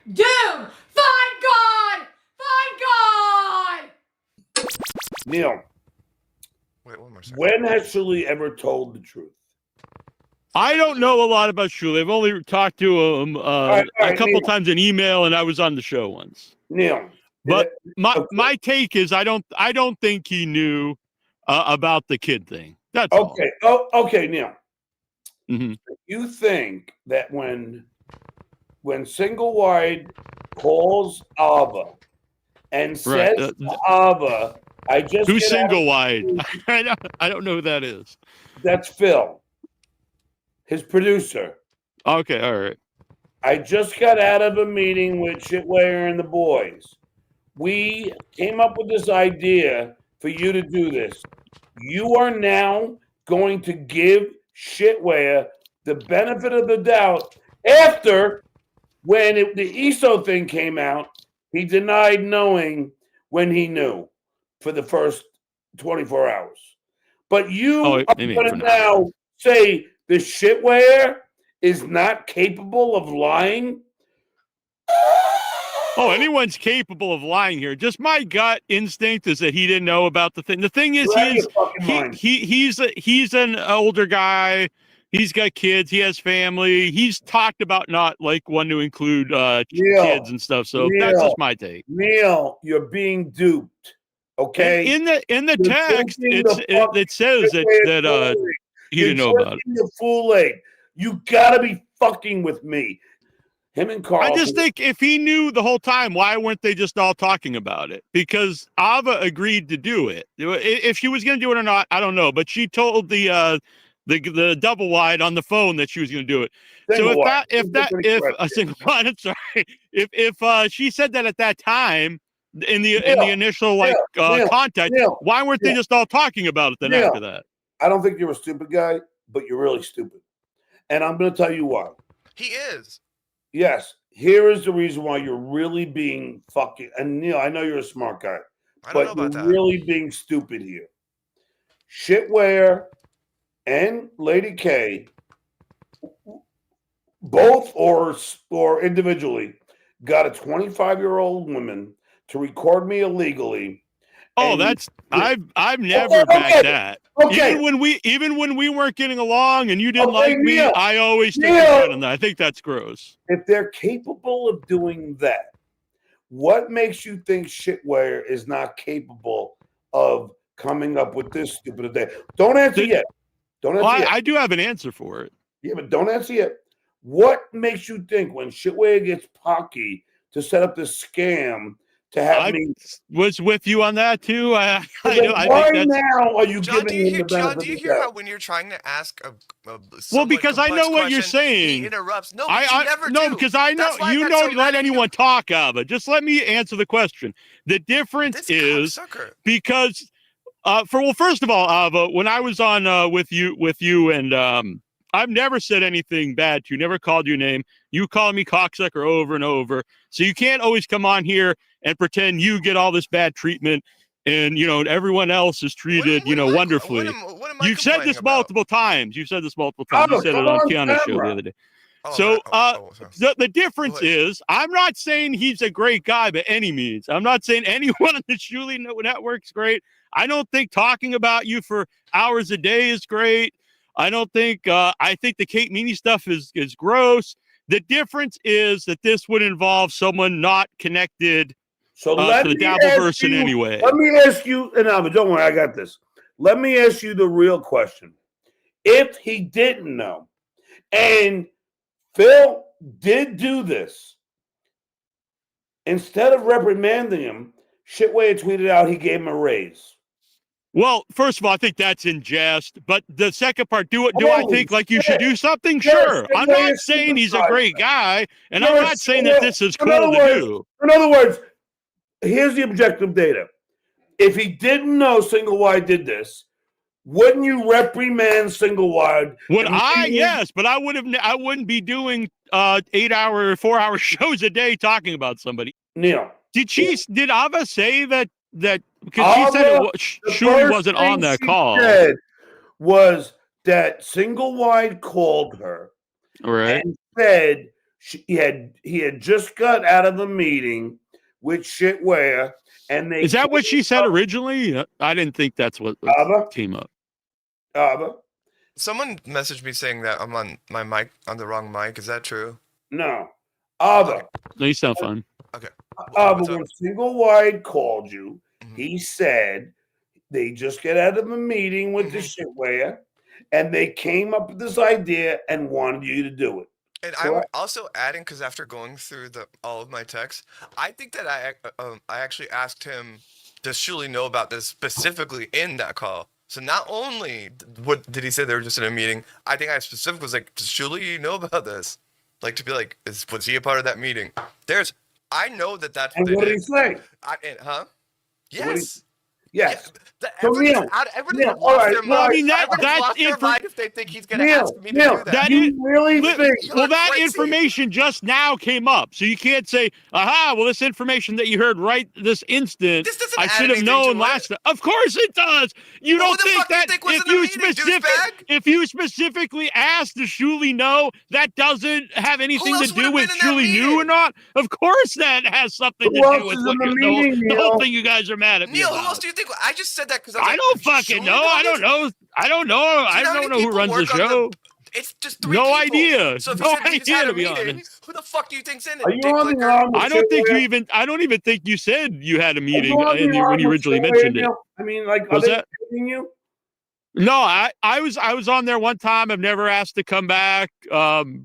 Dude, find God! Find God! Neal, Wait, one more second. when has Shuli ever told the truth? I don't know a lot about Shuli. I've only talked to him a couple Neal. times in email, and I was on the show once. Neal, But my take is I don't think he knew about the kid thing. That's all. okay. Oh, okay, Neal. Mhm. You think that when Single Wide calls Ava and says Right. to Ava, I just Who's get out Single of- Wide? I don't know who that is. That's Phil, his producer. Okay, all right. I just got out of a meeting with Shitwayer and the boys. We came up with this idea for you to do this. You are now going to give Shitwayer the benefit of the doubt after when the ESO thing came out, he denied knowing when he knew for the first 24 hours. But you are going to now say the Shitwayer is not capable of lying? Oh, anyone's capable of lying here. Just my gut instinct is that he didn't know about the thing. The thing is, he's an older guy. He's got kids. He has family. He's talked about not like wanting to include kids and stuff. So that's just my take. Neal, you're being duped. Okay. In the text, it says that he didn't know about it. The fool egg. You gotta be fucking with me. Him and Carl. I just think if he knew the whole time, why weren't they just all talking about it? Because Ava agreed to do it. If she was going to do it or not, I don't know. But she told the double wide on the phone that she was going to do it. Single so if a single wide, I'm sorry, if she said that at that time in the initial contact, why weren't they just all talking about it then after that? I don't think you're a stupid guy, but you're really stupid, and I'm going to tell you why. He is. Yes, here is the reason why you're really being fucking. And Neal, I know you're a smart guy, but you're really being stupid here. Shitware and Lady K, both or individually, got a 25-year-old woman to record me illegally. Oh, I've never backed that. Okay. Even when we weren't getting along and you didn't like me, I always took it on that. I think that's gross. If they're capable of doing that, what makes you think Shitware is not capable of coming up with this stupid idea? Don't answer yet. Don't answer yet. I do have an answer for it. Yeah, but don't answer yet. What makes you think when Shitware gets Pocky to set up this scam to have me was with you on that too? I think now are you John, giving him the benefit John, do you hear how when you're trying to ask well, because I know what you're saying. He interrupts. No, but you never do. No, because I know you don't let anyone talk, Ava. Just let me answer the question. The difference is because first of all, Ava, when I was on with you and I've never said anything bad to you, never called you a name. You call me cocksucker over and over. So you can't always come on here and pretend you get all this bad treatment and, everyone else is treated, wonderfully. You've said this multiple times. You said it on Keanu's show the other day. The difference is I'm not saying he's a great guy by any means. I'm not saying anyone on the Shuli network's great. I don't think talking about you for hours a day is great. I don't think I think the Kate Meany stuff is gross. The difference is that this would involve someone not connected to the Dabbleverse in any way. Let me ask you, and don't worry, I got this. Let me ask you the real question. If he didn't know, and Phil did do this, instead of reprimanding him, Shitway tweeted out he gave him a raise. Well, first of all, I think that's in jest. But the second part, do I think like you should do something? Sure. I'm not saying he's a great guy, and I'm not saying that this is cool to do. In other words, here's the objective data. If he didn't know Single Wide did this, wouldn't you reprimand Single Wide? Yes, but I wouldn't be doing 8-hour, 4-hour shows a day talking about somebody. Neal. Did Ava say that because she said Shuli wasn't on that call. Said was that Single Wide called her and said he had just got out of a meeting with Shitware, and they is that what she said originally? I didn't think that's what came up. Someone messaged me saying that I'm on my mic on the wrong mic. Is that true? No. Okay. No, you sound fine. Okay. When Single Wide called you, he said they just get out of a meeting with the Shitware, and they came up with this idea and wanted you to do it. And I'm also adding, because after going through all of my texts, I think that I actually asked him, does Shuli know about this specifically in that call? So not only did he say they were just in a meeting, I think I specifically was like, does Shuli know about this? Like, to be like, was he a part of that meeting? I know that's what and what did he say? Yes. Yes. Yeah, everybody's lost their mind. If they think he's going to ask me to do that. That information just now came up, so you can't say, "Aha!" Well, this information that you heard right this instant, I should have known last time. Of course it does. You don't think that if you specifically asked, does Shuli know? That doesn't have anything to do with Shuli knew or not. Of course, that has something to do with the whole thing. You guys are mad at me. Neal, who else do you think? I just said that because I don't fucking know. I don't know. I don't know who runs the show. It's just three people. No idea. So no idea, to be honest. Who the fuck do you think's in it? I don't even think you said you had a meeting when you originally mentioned it. I mean, like, was that you? No, I was on there one time. I've never asked to come back. No.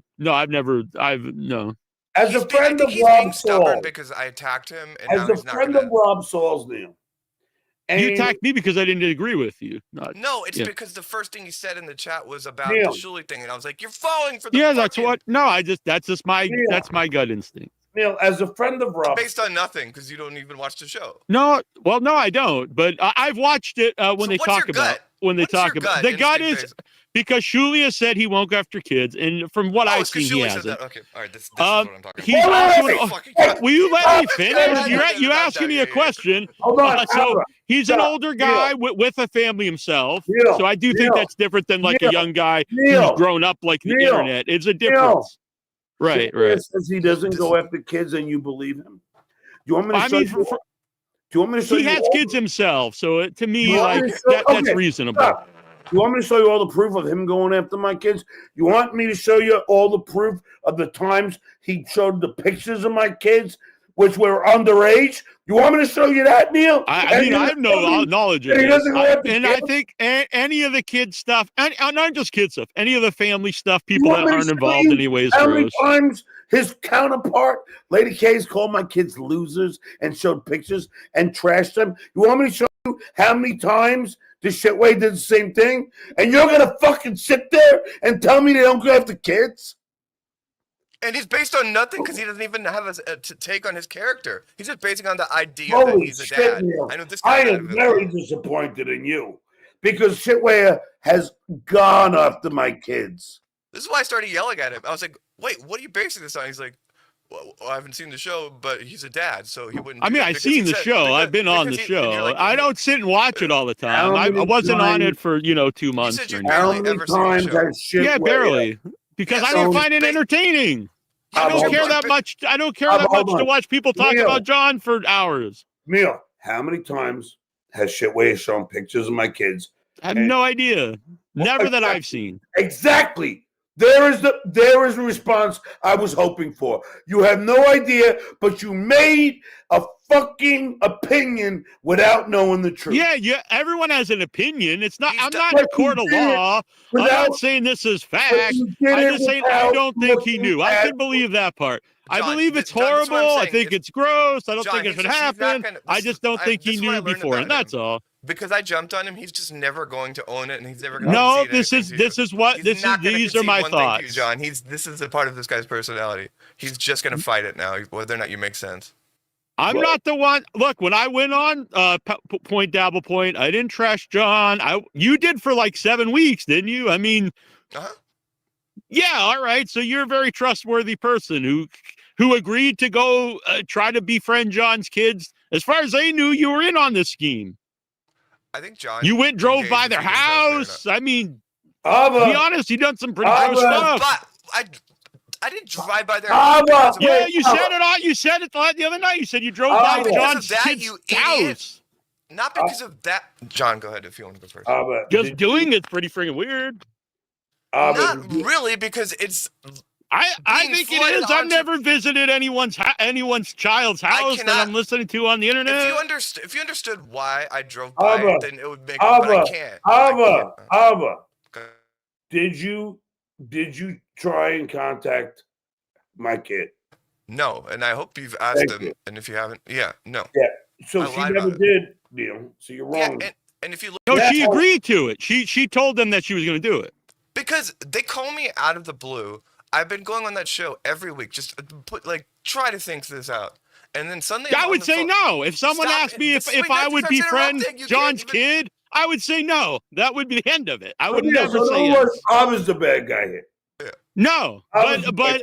As a friend of Rob Saul, because I attacked him. As a friend of Rob Saul's, Neal. You attacked me because I didn't agree with you. No, it's because the first thing he said in the chat was about the Shuli thing, and I was like, "You're falling for the." Yeah, that's what. No, that's my gut instinct. Neal, as a friend of Rob, based on nothing, because you don't even watch the show. No, I don't. But I've watched it when they talk about the gut is because Shuli has said he won't go after kids, and from what I've seen, he hasn't. Okay, all right, this is what I'm talking about. Will you let me finish? You asking me a question. Hold on. So he's an older guy with a family himself. So I do think that's different than like a young guy who's grown up like the internet. It's a difference. Right. Says he doesn't go after kids, and you believe him. Do you want me to show you? Do you want me to show you? He has kids himself, so to me, that's reasonable. You want me to show you all the proof of him going after my kids? You want me to show you all the proof of the times he showed the pictures of my kids, which were underage? You want me to show you that, Neal? I have no knowledge of it. And I think any of the kid stuff, and not just kid stuff, any of the family stuff, people that aren't involved anyways. How many times his counterpart, Lady K's, called my kids losers and showed pictures and trashed them? You want me to show you how many times the Shitway did the same thing? And you're going to fucking sit there and tell me they don't go after kids? And he's based on nothing because he doesn't even have a take on his character. He's just basing on the idea that he's a dad. I am very disappointed in you because Shitway has gone after my kids. This is why I started yelling at him. I was like, wait, what are you basing this on? He's like, well, I haven't seen the show, but he's a dad, so he wouldn't. I mean, I've seen the show. I've been on the show. I don't sit and watch it all the time. I wasn't on it for 2 months. You said you barely ever seen the show. Yeah, barely. Because I didn't find it entertaining. I don't care that much. I don't care that much to watch people talk about John for hours. Neal, how many times has Shitway shown pictures of my kids? I have no idea. Never that I've seen. Exactly. There is the response I was hoping for. You have no idea, but you made a fucking opinion without knowing the truth. Yeah. Everyone has an opinion. It's not. I'm not in a court of law. I'm not saying this is fact. I'm just saying I don't think he knew. I could believe that part. John, I believe it's horrible. I think it's gross. I don't think it should happen. I just don't think he knew before, and that's all. Because I jumped on him, he's just never going to own it, and he's never going to. These are my thoughts, John. This is a part of this guy's personality. He's just going to fight it now, whether or not you make sense. I'm not the one. Look, when I went on Point Dabble Point, I didn't trash John. You did for like 7 weeks, didn't you? I mean, yeah, all right. So you're a very trustworthy person who agreed to go try to befriend John's kids. As far as they knew, you were in on this scheme. I think John. You drove by their house. I mean, to be honest, you done some pretty gross stuff. I didn't drive by their house. Yeah, you said it all. You said it the other night. You said you drove by John's kid's house. Not because of that. John, go ahead if you want to go first. Just doing it's pretty freaking weird. Not really, because it's. I think it is. I've never visited anyone's child's house that I'm listening to on the internet. If you understood why I drove by it, then it would make. But I can't. Did you try and contact my kid? No, and I hope you've asked him. And if you haven't, no. Yeah. So she never did, Neal. So you're wrong. Yeah, and if you look, no, she agreed to it. She told them that she was going to do it because they call me out of the blue. I've been going on that show every week, just try to think this out, and then suddenly I would say no. If someone asked me if I would befriend John's kid, I would say no. That would be the end of it. I would never say yes. I was the bad guy here. Yeah. No, but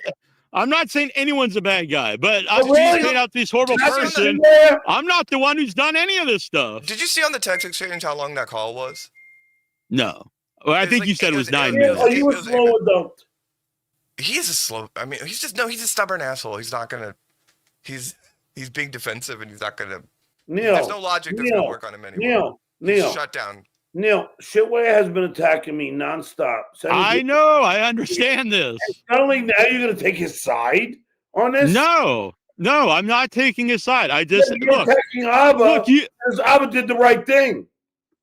I'm not saying anyone's a bad guy, but I'm made out this horrible person. I'm not the one who's done any of this stuff. Did you see on the text exchange how long that call was? No. Well, I think you said it was 9 minutes. Oh, you were slow adult. He is a slow. I mean, he's a stubborn asshole. He's not gonna. He's being defensive, and he's not gonna. Neal, there's no logic that's gonna work on him anymore. Neal, shut down. Neal, Shitway has been attacking me nonstop. I know. I understand this. Not only now, you're gonna take his side on this. No, I'm not taking his side. I just you're attacking Abba. Because Abba did the right thing.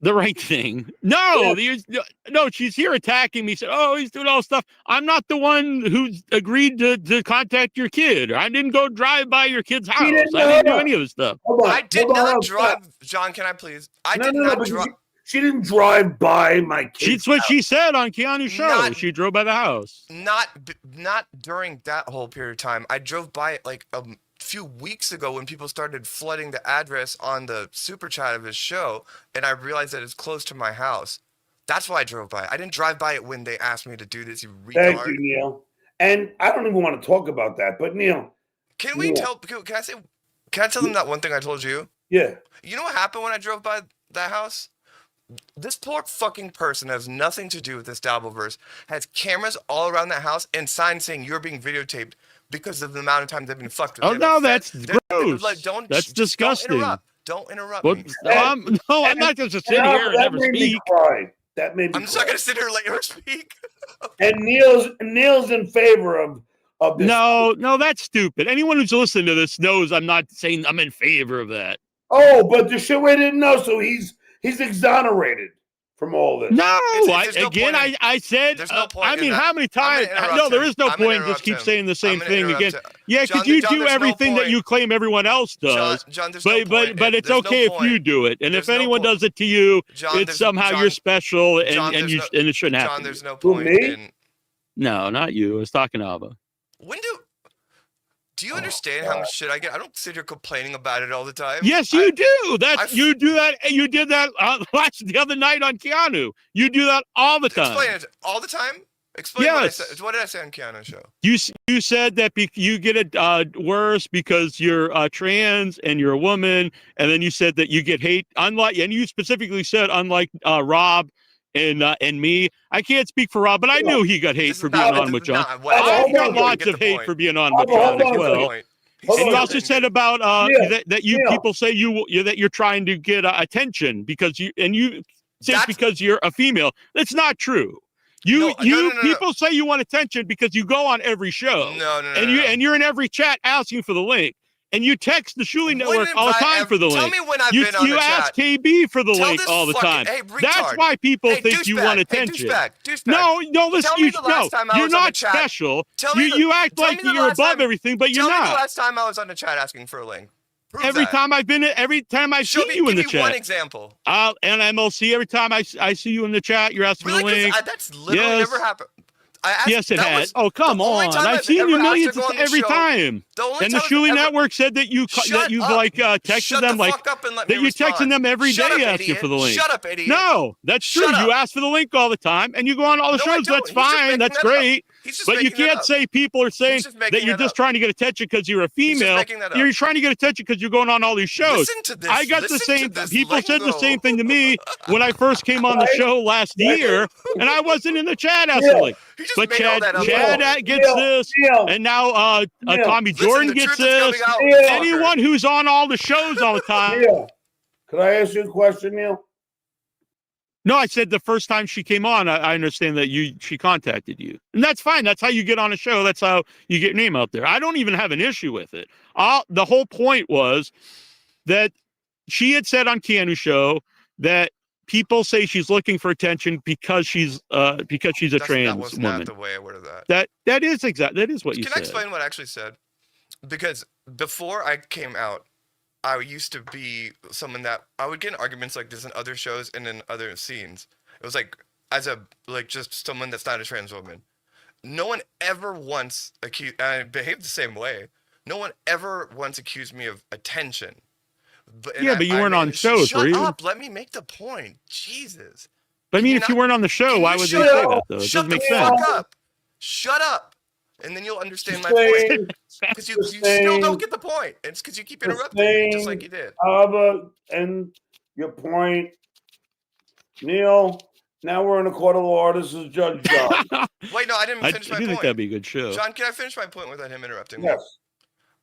The right thing. No, she's here attacking me. Said, "Oh, he's doing all this stuff." I'm not the one who's agreed to contact your kid. I didn't go drive by your kid's house. I didn't do any of this stuff. I did not drive. John, can I please? I did not drive. She didn't drive by my kid. That's what she said on Keanu's show. She drove by the house. Not during that whole period of time. I drove by it like a few weeks ago when people started flooding the address on the super chat of his show, and I realized that it's close to my house. That's why I drove by it. I didn't drive by it when they asked me to do this, you retard. Thank you, Neal. And I don't even want to talk about that, but Neal. Can I tell them that one thing I told you? Yeah. You know what happened when I drove by that house? This poor fucking person has nothing to do with this Dabbleverse, has cameras all around that house and signs saying you're being videotaped because of the amount of time they've been fucked with. Oh, no, that's gross. That's disgusting. Don't interrupt me. I'm not going to sit here and never speak. That made me I'm just not going to sit here and let you speak. And Neal's in favor of this. No, that's stupid. Anyone who's listening to this knows I'm not saying I'm in favor of that. Oh, but the Shitway didn't know, so he's exonerated from all this. No, I said, there's no point. I mean, how many times? No, there is no point. Just keep saying the same thing again. Yeah, because you do everything that you claim everyone else does. John, but it's okay if you do it, and if anyone does it to you, it's somehow you're special, and it shouldn't happen. John, there's no point. No, not you. I was talking to Abba. Do you understand how much shit I get? I don't sit here complaining about it all the time. Yes, you do. You do that. You did that the other night on Keanu. You do that all the time. Explain it all the time. Explain what I said. What did I say on Keanu's show? You said that you get it worse because you're trans and you're a woman, and then you said that you get hate. And you specifically said unlike Rob and me. I can't speak for Rob, but I knew he got hate for being on with John. I got lots of hate for being on with John as well. And you also said about that people say that you're trying to get attention because you say it's because you're a female. That's not true. People say you want attention because you go on every show. And you're in every chat asking for the link. And you text the Shuli network all the time for the link. Tell me when I've been on the chat. You ask KB for the link all the time. That's why people think you want attention. No, listen, you're not special. You act like you're above everything, but you're not. Tell me the last time I was on the chat asking for a link. Every time I've seen you in the chat. Give me one example. And MLC, every time I see you in the chat, you're asking for the link. That's literally never happened. Yes, it has. Oh, come on! I've seen you millions every time. And the Shuli network said that you've texted them that you texting them every day asking for the link. Shut up, idiot! No, that's true. You ask for the link all the time, and you go on all the shows. That's fine. That's great. But you can't say people are saying that you're just trying to get attention because you're a female. You're trying to get attention because you're going on all these shows. Listen to this. I got the same. People said the same thing to me when I first came on the show last year, and I wasn't in the chat hustling. But Chad gets this, and now Tommy Jordan gets this. Anyone who's on all the shows all the time. Could I ask you a question, Neal? No, I said the first time she came on, I understand that she contacted you. And that's fine. That's how you get on a show. That's how you get your name out there. I don't even have an issue with it. The whole point was that she had said on Keanu's show that people say she's looking for attention because she's a trans woman. That was not the way I worded that. That is what you said. Can I explain what I actually said? Because before I came out, I used to be someone that I would get in arguments like this in other shows and in other scenes. It was like just someone that's not a trans woman. No one ever once accused, and I behaved the same way. No one ever once accused me of attention. But you weren't on shows, were you? Shut up! Let me make the point. Jesus. But I mean, if you weren't on the show, why would they say that though? It doesn't make sense. Shut up. And then you'll understand my point. Because you still don't get the point. It's because you keep interrupting me, just like you did. And your point, Neal, now we're in a court of law. This is Judge John. Wait, no, I didn't finish my point. I think that'd be a good show. John, can I finish my point without him interrupting me? Yes.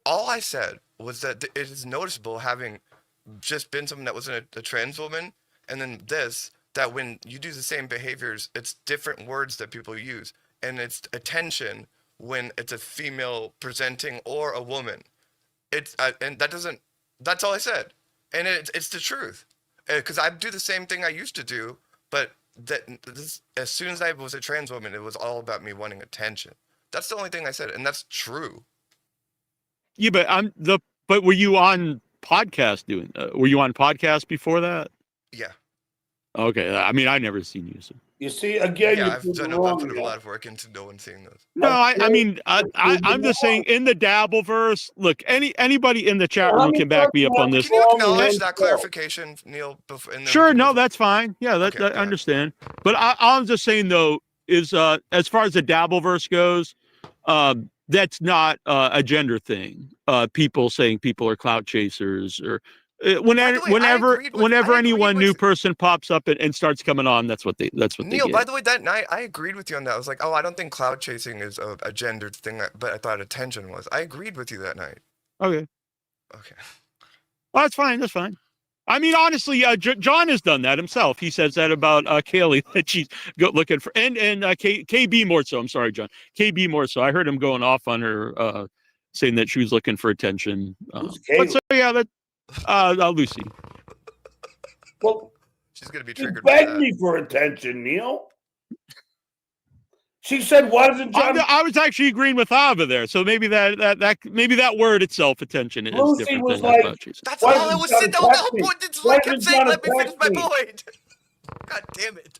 All I said was that it is noticeable, having just been someone that wasn't a trans woman, and then that when you do the same behaviors, it's different words that people use. And it's attention when it's a female presenting or a woman. And that's all I said. And it's the truth. Because I do the same thing I used to do, but as soon as I was a trans woman, it was all about me wanting attention. That's the only thing I said, and that's true. Yeah, but were you on podcast were you on podcast before that? Yeah. Okay. I mean, I never seen you. So. You see, again, I've done a lot of work into no one seeing those. No, I mean, I'm just saying in the Dabbleverse. Look, anybody in the chat room can back me up on this. Can you acknowledge that clarification, Neal? Sure, no, that's fine. Yeah, I understand. But I'm just saying though is as far as the Dabbleverse goes, that's not a gender thing. People saying people are clout chasers or. Whenever anyone new person pops up and starts coming on, that's what they Neal, by the way, that night I agreed with you on that. I was like, I don't think cloud chasing is a gendered thing, but I thought attention was. I agreed with you that night. Okay. Oh, that's fine. That's fine. I mean, honestly, John has done that himself. He says that about Kaylee, that she's looking for, and KB more so. I'm sorry, John. KB more so. I heard him going off on her, saying that she was looking for attention. But so yeah, that. Lucy. Well, she's gonna be triggered. Begged me for attention, Neal. She said, "Why doesn't John?" I was actually agreeing with Ava there, so maybe that word itself, attention, is Lucy different was than like, that's all I was saying. That was the whole point. It's like I'm saying, let me finish my point. God damn it.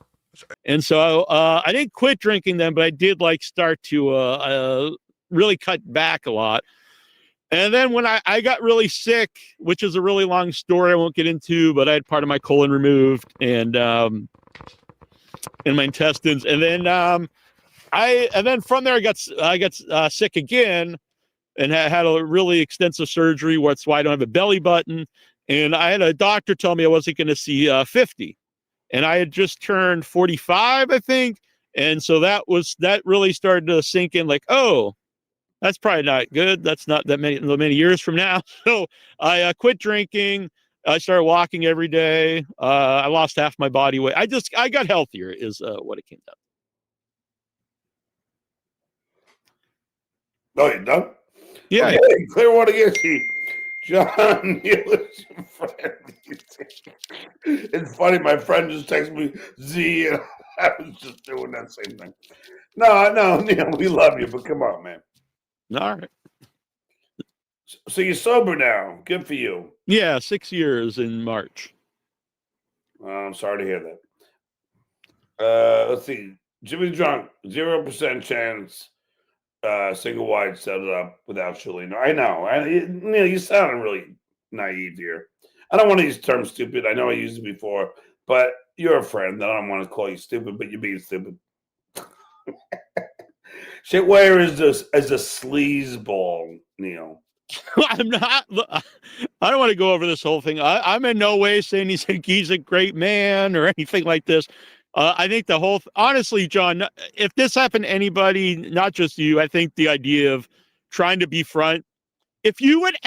And so I didn't quit drinking then, but I did start to really cut back a lot. And then when I got really sick, which is a really long story I won't get into, but I had part of my colon removed and in my intestines. And then from there I got sick again and had a really extensive surgery. That's why I don't have a belly button. And I had a doctor tell me I wasn't going to see 50. And I had just turned 45, I think. And so that really started to sink in oh, that's probably not good. That's not that many years from now. So I quit drinking. I started walking every day. I lost half my body weight. I got healthier is what it came down to. Oh, you done? Yeah. Okay, clear one again. John, Neal is your friend. It's funny. My friend just texted me Z, and I was just doing that same thing. No, Neal, we love you, but come on, man. All right. So you're sober now. Good for you. Yeah, 6 years in March. I'm sorry to hear that. Let's see. Jimmy Drunk, 0% chance. Single wide set it up without Shuli. No, I know. Neal, you sounding really naive here. I don't want to use the term stupid. I know I used it before, but you're a friend. I don't want to call you stupid, but you're being stupid. Shitwire is a sleazeball, Neal. I'm not. I don't want to go over this whole thing. I'm in no way saying he's a great man or anything like this. I think honestly, John, if this happened to anybody, not just you, I think the idea of trying to be front, if you would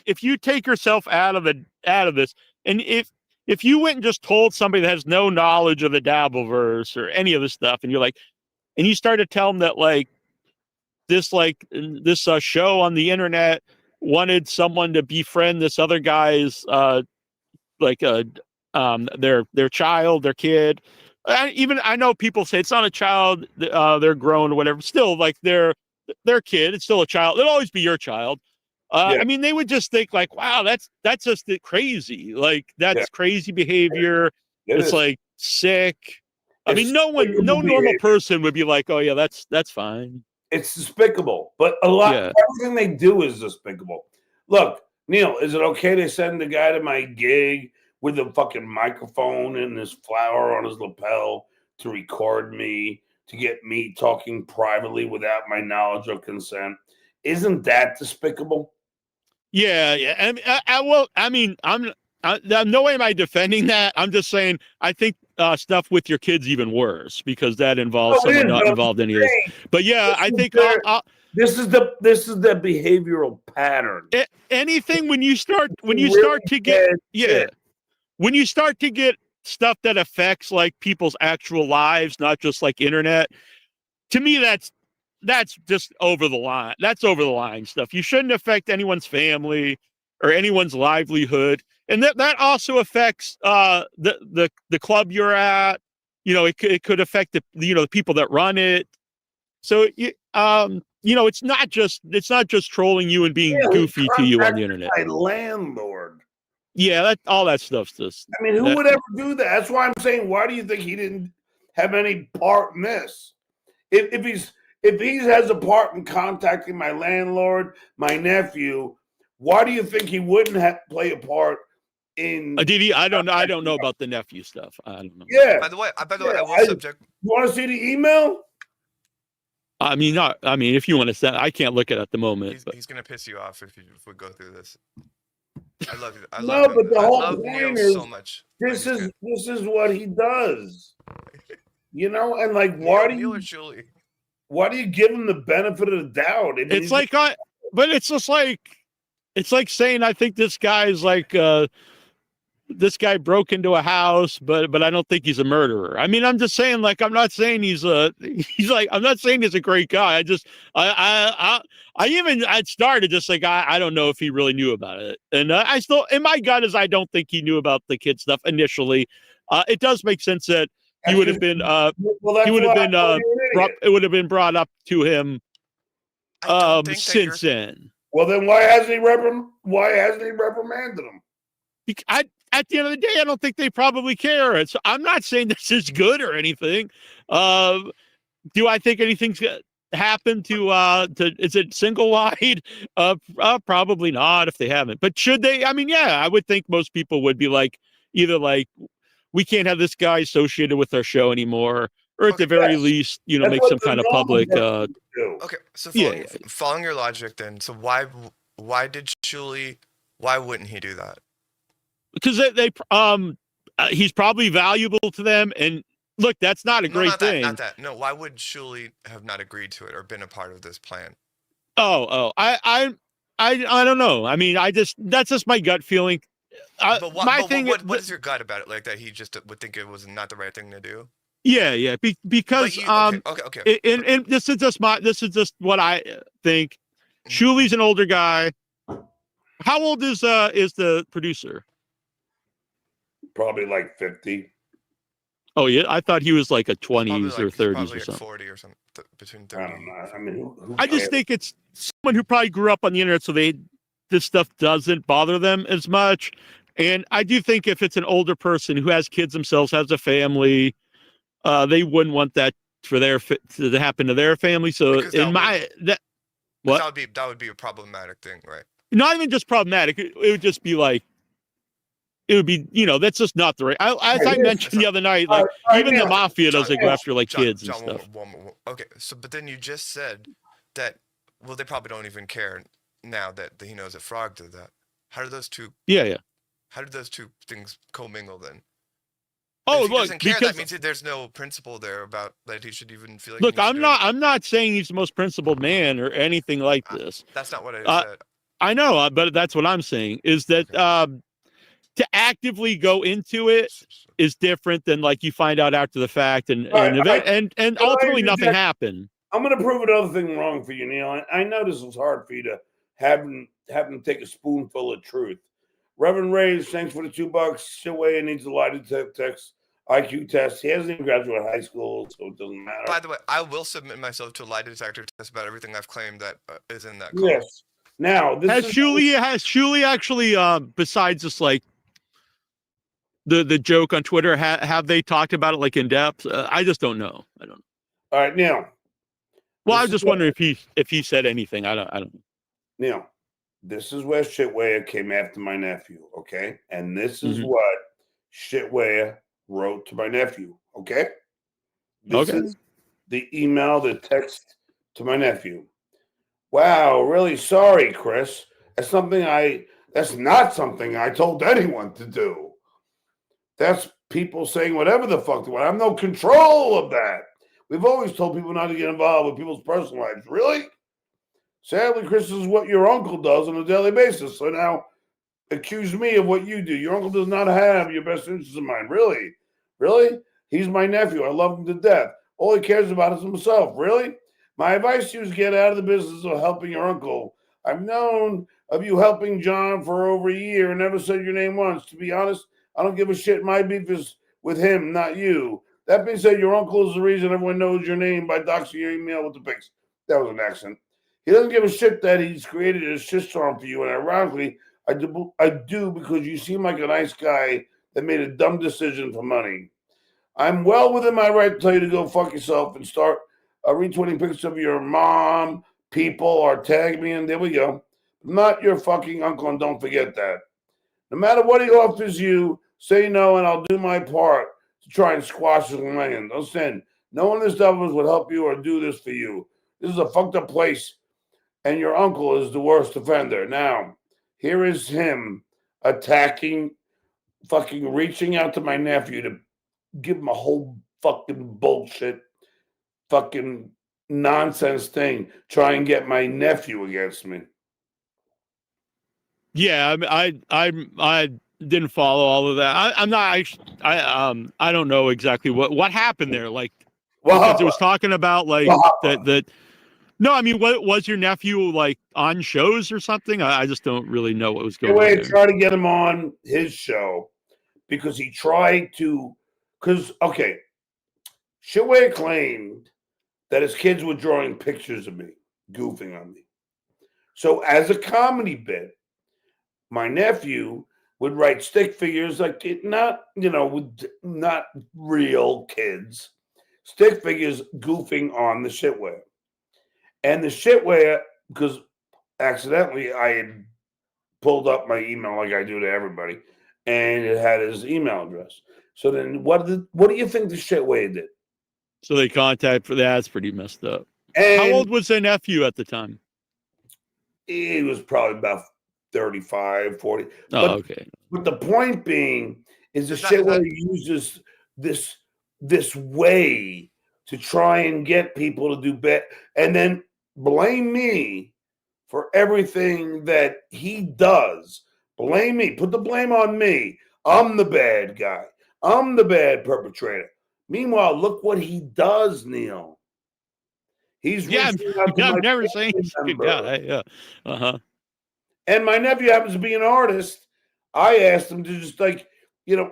if you take yourself out of this, and if you went and just told somebody that has no knowledge of the Dabbleverse or any of this stuff, and you're like, and you start to tell them that this show on the internet wanted someone to befriend this other guy's their child, their kid. I know people say it's not a child, they're grown or whatever. Still, like their kid, it's still a child. It'll always be your child. I mean, they would just think like, wow, that's just crazy. Like that's crazy behavior. It's like sick. I mean, no normal person would be like, oh yeah, that's fine. It's despicable, but everything they do is despicable. Look, Neal, is it okay to send the guy to my gig with a fucking microphone and this flower on his lapel to record me, to get me talking privately without my knowledge or consent? Isn't that despicable? Yeah. I'm no way am I defending that. I'm just saying I think stuff with your kids even worse because that involves someone not involved in any of this. But yeah, I think this is the behavioral pattern. Anything when you start to get stuff that affects like people's actual lives, not just like internet, to me that's just over the line. That's over the line stuff. You shouldn't affect anyone's family or anyone's livelihood. And that also affects the club you're at. You know, it could affect the people that run it. So it's not just trolling you and being goofy to you on the internet. My landlord. Yeah, all that stuff's just. I mean, who would ever do that? That's why I'm saying, why do you think he didn't have any part in this? If he has a part in contacting my landlord, my nephew, why do you think he wouldn't play a part in? Did he? I don't know. I don't know about the nephew stuff. I don't know. Yeah. By the way, I will subject. You want to see the email? I mean, if you want to send, I can't look at it at the moment. He's gonna piss you off if we go through this. I love you. I love him. But the whole point is, so much. This is what he does. You know, and like, why do you give him the benefit of the doubt? It's like, but it's just like, it's like saying, I think this guy's like, this guy broke into a house, but I don't think he's a murderer. I mean, I'm just saying, like, I'm not saying I'm not saying he's a great guy. I started just like, I don't know if he really knew about it. And I still, in my gut is, I don't think he knew about the kid stuff initially. It does make sense that he would have been, it would have been brought up to him since then. Well, then why hasn't he reprimanded him? At the end of the day, I don't think they probably care. So I'm not saying this is good or anything. Do I think anything's happened to is it single wide? Probably not if they haven't. But should they? I mean, yeah, I would think most people would be like, either like, we can't have this guy associated with our show anymore, or at the very least, make some kind of public. Okay, so following your logic, then, so why did Shuli? Why wouldn't he do that? Because he's probably valuable to them, and look, that's not a great thing. Not that. No, why would Shuli have not agreed to it or been a part of this plan? I don't know. I mean, that's just my gut feeling. What is your gut about it? Like that he just would think it was not the right thing to do? Yeah. Because okay. And this is just what I think. Shuli's an older guy. How old is the producer? Probably like 50. Oh yeah, I thought he was like a 20s or 30s or something. 40 or something, between 30. I don't know. I mean, I just think it's someone who probably grew up on the internet, so this stuff doesn't bother them as much. And I do think if it's an older person who has kids themselves, has a family, they wouldn't want that to happen to their family. So that would be a problematic thing, right? Not even just problematic. It would just be like, it would be, that's just not the right. As I mentioned the other night, like even the mafia doesn't go after like kids and stuff. Okay, so but then you just said that they probably don't even care now that he knows that Frog did that. How do those two? Yeah. How did those two things commingle then? Oh, if he look, doesn't care, because that means that there's no principle there about that he should even feel like. Look, I'm not saying he's the most principled man or anything like this. That's not what I said. I know, but that's what I'm saying is that to actively go into it is different than like you find out after the fact and ultimately nothing happened. I'm going to prove another thing wrong for you, Neal. I know this is hard for you to have him take a spoonful of truth. Reverend Raiza, thanks for the $2. Shitway needs a lie detector IQ test. He hasn't even graduated high school, so it doesn't matter. By the way, I will submit myself to a lie detector test about everything I've claimed that is in that call. Yes. Now, has Shuli actually, besides just like the joke on Twitter, have they talked about it like in depth? I just don't know. I don't know. All right, now. Well, I was just wondering if he said anything. I don't know. Now, this is where Shitway came after my nephew, okay? And this is what Shitway wrote to my nephew, okay? This is the email, the text to my nephew. Wow, really sorry, Chris. That's not something I told anyone to do. That's people saying whatever the fuck they want. I have no control of that. We've always told people not to get involved with people's personal lives. Really? Sadly, Chris, this is what your uncle does on a daily basis. So now accuse me of what you do. Your uncle does not have your best interests in mind. Really? Really? He's my nephew. I love him to death. All he cares about is himself. Really? My advice to you is get out of the business of helping your uncle. I've known of you helping John for over a year and never said your name once. To be honest, I don't give a shit. My beef is with him, not you. That being said, your uncle is the reason everyone knows your name by doxing your email with the pics. That was an accent. He doesn't give a shit that he's created a shitstorm for you. And ironically, I do because you seem like a nice guy that made a dumb decision for money. I'm well within my right to tell you to go fuck yourself and start retweeting pictures of your mom, people, or tag me, and there we go. I'm not your fucking uncle, and don't forget that. No matter what he offers you, say no, and I'll do my part to try and squash his land. Listen, no one in this Dabbleverse would help you or do this for you. This is a fucked up place, and your uncle is the worst offender. Now, here is him attacking, fucking reaching out to my nephew to give him a whole fucking bullshit, fucking nonsense thing, try and get my nephew against me. Yeah, I didn't follow all of that. I'm not. I don't know exactly what happened there. Like, because it was talking about like that. No, I mean, what was your nephew like on shows or something? I just don't really know what was going on there. Try to get him on his show because he tried to. Because Shitway claimed that his kids were drawing pictures of me, goofing on me. So as a comedy bit, my nephew would write stick figures like not real kids, stick figures goofing on the Shitway. And the Shitway, because accidentally I had pulled up my email like I do to everybody, and it had his email address. So then what do you think the Shitway did? So they contact for that's pretty messed up. And how old was their nephew at the time? He was probably about 35, 40. Oh, okay. But the point being is the Shitway uses this way to try and get people to do bad and then blame me for everything that he does. Blame me. Put the blame on me. I'm the bad guy. I'm the bad perpetrator. Meanwhile, look what he does, Neal. He's I've never seen he's a good guy. Yeah. Uh-huh. And my nephew happens to be an artist. I asked him to just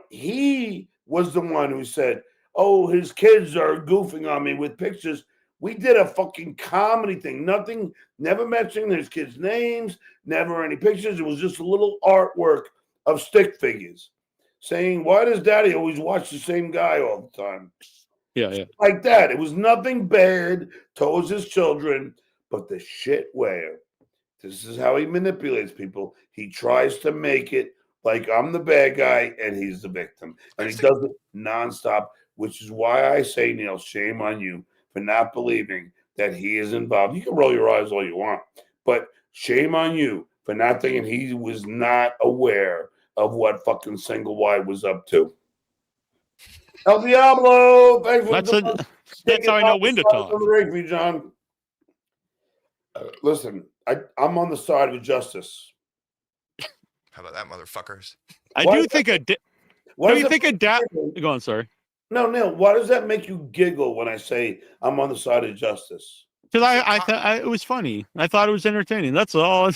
he was the one who said, oh, his kids are goofing on me with pictures. We did a fucking comedy thing. Nothing, never mentioning his kids' names, never any pictures. It was just a little artwork of stick figures saying, why does daddy always watch the same guy all the time? Yeah. Like that. It was nothing bad towards his children, but the Shitway. This is how he manipulates people. He tries to make it like I'm the bad guy and he's the victim. And he does it nonstop, which is why I say, Neal, shame on you for not believing that he is involved. You can roll your eyes all you want, but shame on you for not thinking he was not aware of what fucking Single Wide was up to. El Diablo, thanks for that's how I know when to talk. John. Listen, I'm on the side of justice. How about that, motherfuckers? I do think a. Do you think a Go on, sorry. No, Neal. Why does that make you giggle when I say I'm on the side of justice? Because I thought it was funny. I thought it was entertaining. That's all.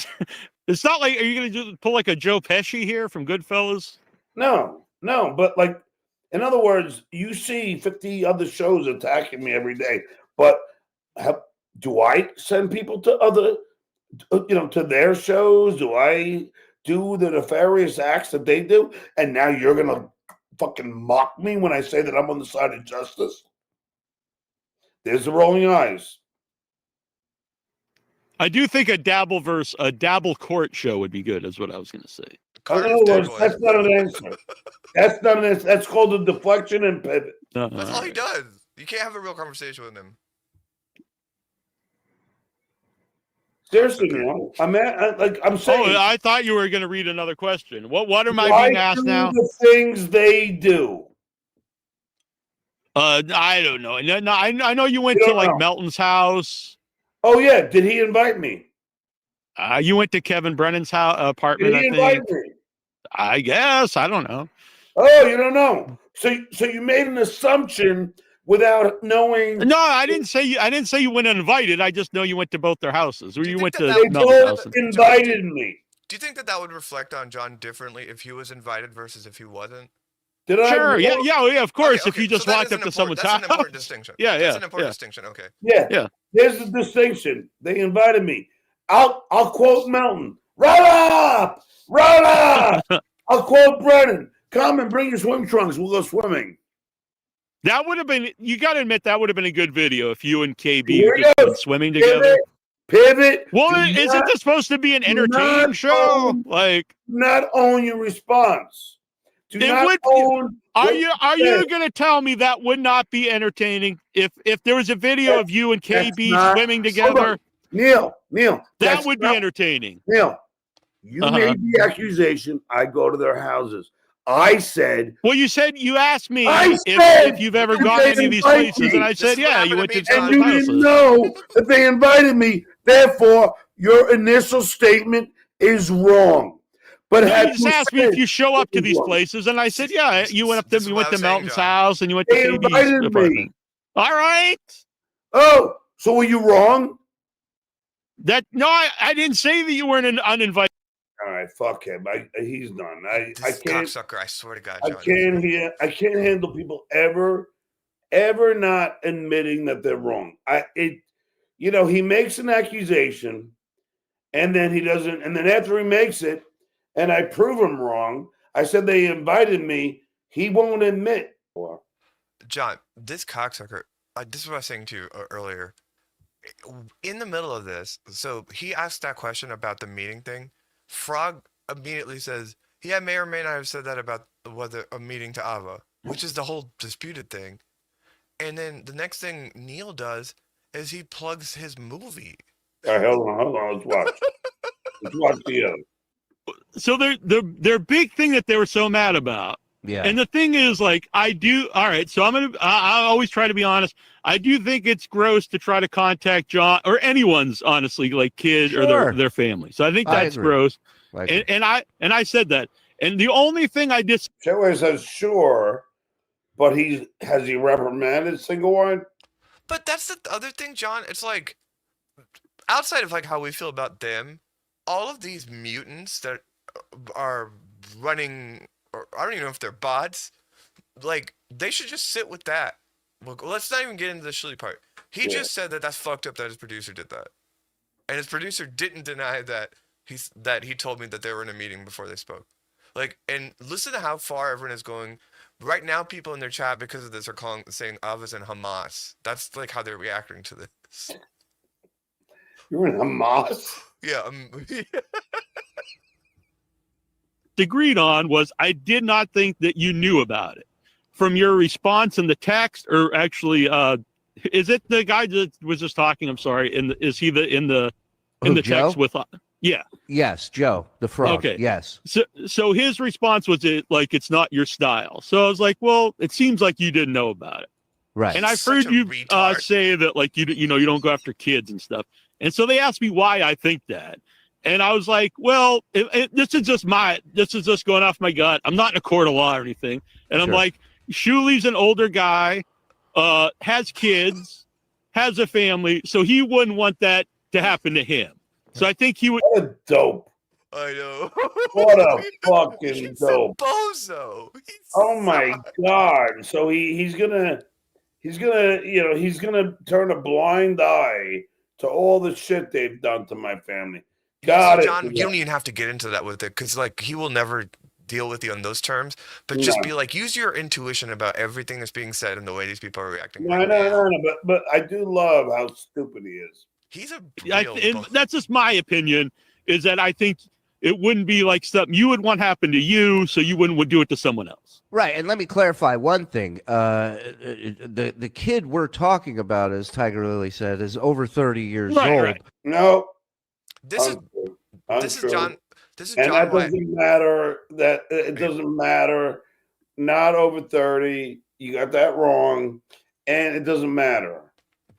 It's not like, are you going to pull like a Joe Pesci here from Goodfellas? No. But like, in other words, you see 50 other shows attacking me every day. But do I send people to other, to their shows? Do I do the nefarious acts that they do? And now you're going to fucking mock me when I say that I'm on the side of justice? There's the rolling eyes. I do think a Dabbleverse, a Dabble Court show would be good, is what I was going to say. In other words, that's not an answer. That's not an answer. That's called a deflection and pivot. That's all he does. You can't have a real conversation with him. Seriously, Neal. I'm saying. Oh, I thought you were going to read another question. What am I being asked now? The things they do. I don't know. No, I know you went to like Melton's house. Oh yeah, did he invite me? You went to Kevin Brennan's house apartment. Did he invite me? I guess I don't know. Oh, you don't know. So you made an assumption without knowing. No, I didn't say you went uninvited. I just know you went to both their houses. Or you went to they Melton's house. Invited me. Do you think that would reflect on John differently if he was invited versus if he wasn't? Sure. Yeah. Of course. Okay. If you just walked up to someone's house. That's an important distinction. That's an important distinction. Okay. Yeah. There's the distinction. They invited me. I'll quote Melton. Roll up. I'll quote Brennan. Come and bring your swim trunks. We'll go swimming. That would have been. You got to admit that would have been a good video if you and KB were just swimming together. Pivot. Well, isn't this supposed to be an entertaining show? Not own your response. Are you going to tell me that would not be entertaining if there was a video of you and KB swimming together? Neal, that would be entertaining. Neal, you made the accusation. I go to their houses. I said. Well, you asked me if you've ever gone to any of these places, and I said, yeah, you went to. And you didn't know that they invited me. Therefore, your initial statement is wrong. But you just asked me if you show up to these places, and I said, yeah, you went to Melton's house, and you went to KB's apartment. All right. Oh, so were you wrong? didn't say that you weren't uninvited. All right, fuck him. He's done. I can't. Cocksucker, I swear to God, John. I can't handle people ever not admitting that they're wrong. He makes an accusation, and then he doesn't. And then after he makes it, and I prove him wrong, I said they invited me. He won't admit. John, this cocksucker. This is what I was saying to you earlier. In the middle of this, so he asked that question about the meeting thing. Frog immediately says, "Yeah, may or may not have said that about whether a meeting to Ava," which is the whole disputed thing. And then the next thing Neal does is he plugs his movie. Hold on, let's watch. Let's watch the other. So their big thing that they were so mad about. Yeah. And the thing is, all right, so I always try to be honest. I do think it's gross to try to contact John or anyone's, honestly, like kid or their family. So I think that's gross. And I said that. And the only thing I just Shuli says sure, but has he reprimanded Single Wide? But that's the other thing, John. It's like outside of how we feel about them, all of these mutants that are running, or I don't even know if they're bots, they should just sit with that. Well, let's not even get into the Shuli part. He just said that that's fucked up that his producer did that. And his producer didn't deny that he told me that they were in a meeting before they spoke. And listen to how far everyone is going. Right now, people in their chat because of this are saying Ava's and Hamas. That's how they're reacting to this. You're in Hamas? Yeah. agreed on was I did not think that you knew about it. From your response in the text, or actually, is it the guy that was just talking? I'm sorry. Is he in the text with? Yeah. Yes, Joe, the frog. Okay. Yes. So his response was it's not your style. So I was like, well, it seems like you didn't know about it. Right. And I've heard you say that like you don't go after kids and stuff. And so they asked me why I think that. And I was like, well, this is just going off my gut. I'm not in a court of law or anything. And I'm like, Shuli's an older guy, has kids, has a family, so he wouldn't want that to happen to him. So I think he would. What a dope. I know. What a fucking dope. Bozo. Oh my God. So he's gonna turn a blind eye to all the shit they've done to my family. Got it. John, you don't even have to get into that with it, because like he will never deal with you on those terms, but just be like, use your intuition about everything that's being said and the way these people are reacting. No, but I do love how stupid he is. He's a and that's just my opinion, is that I think it wouldn't be like something you would want happen to you, so you wouldn't do it to someone else. Right, and let me clarify one thing. The kid we're talking about, as Tiger Lily said, is over 30 years old. Right. No. This is John. This is John. And that doesn't matter. That it doesn't matter. Not over 30. You got that wrong, and it doesn't matter.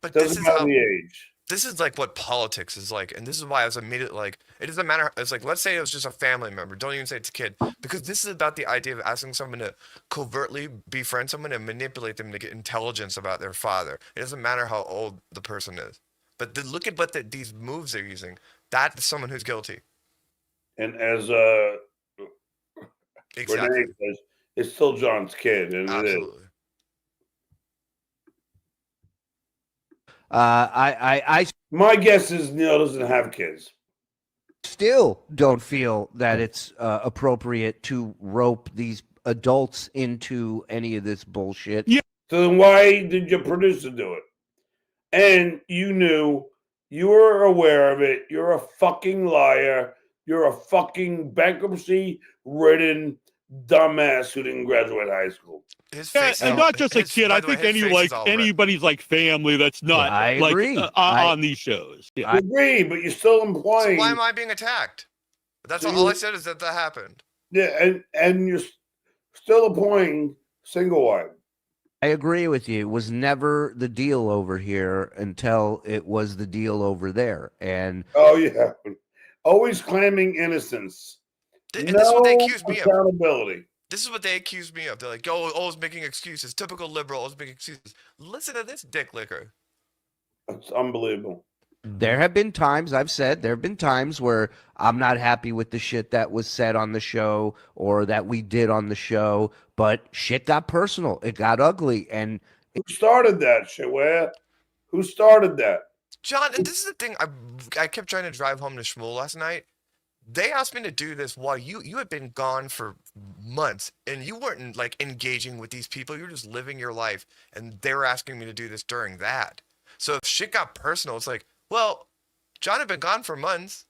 But it doesn't matter the age. This is like what politics is like, and this is why I was immediately like, it doesn't matter. It's like, let's say it was just a family member. Don't even say it's a kid, because this is about the idea of asking someone to covertly befriend someone and manipulate them to get intelligence about their father. It doesn't matter how old the person is. But look at what these moves they're using. That's someone who's guilty. And as exactly. Renee says, it's still John's kid, and absolutely. It is. My guess is Neal doesn't have kids. Still don't feel that it's appropriate to rope these adults into any of this bullshit. Yeah. So then why did your producer do it? And you knew, you were aware of it. You're a fucking liar. You're a fucking bankruptcy-ridden dumbass who didn't graduate high school. And not just a kid. I think anybody's like family that's not on these shows. I agree, but you're still implying. So why am I being attacked? That's all I said is that happened. Yeah, and you're still employing single wide. I agree with you. It was never the deal over here until it was the deal over there. And always claiming innocence. And this is what they accused me of. Accountability. This is what they accused me of. They're like, oh, always making excuses. Typical liberal, always making excuses. Listen to this dick licker. That's unbelievable. There have been times, I've said, there have been times where I'm not happy with the shit that was said on the show or that we did on the show, but shit got personal. It got ugly. And who started that shit? Who started that? John, and this is the thing. I kept trying to drive home to Shmuel last night. They asked me to do this while you had been gone for months, and you weren't like engaging with these people. You were just living your life, and they were asking me to do this during that. So if shit got personal, it's like, well, John had been gone for months.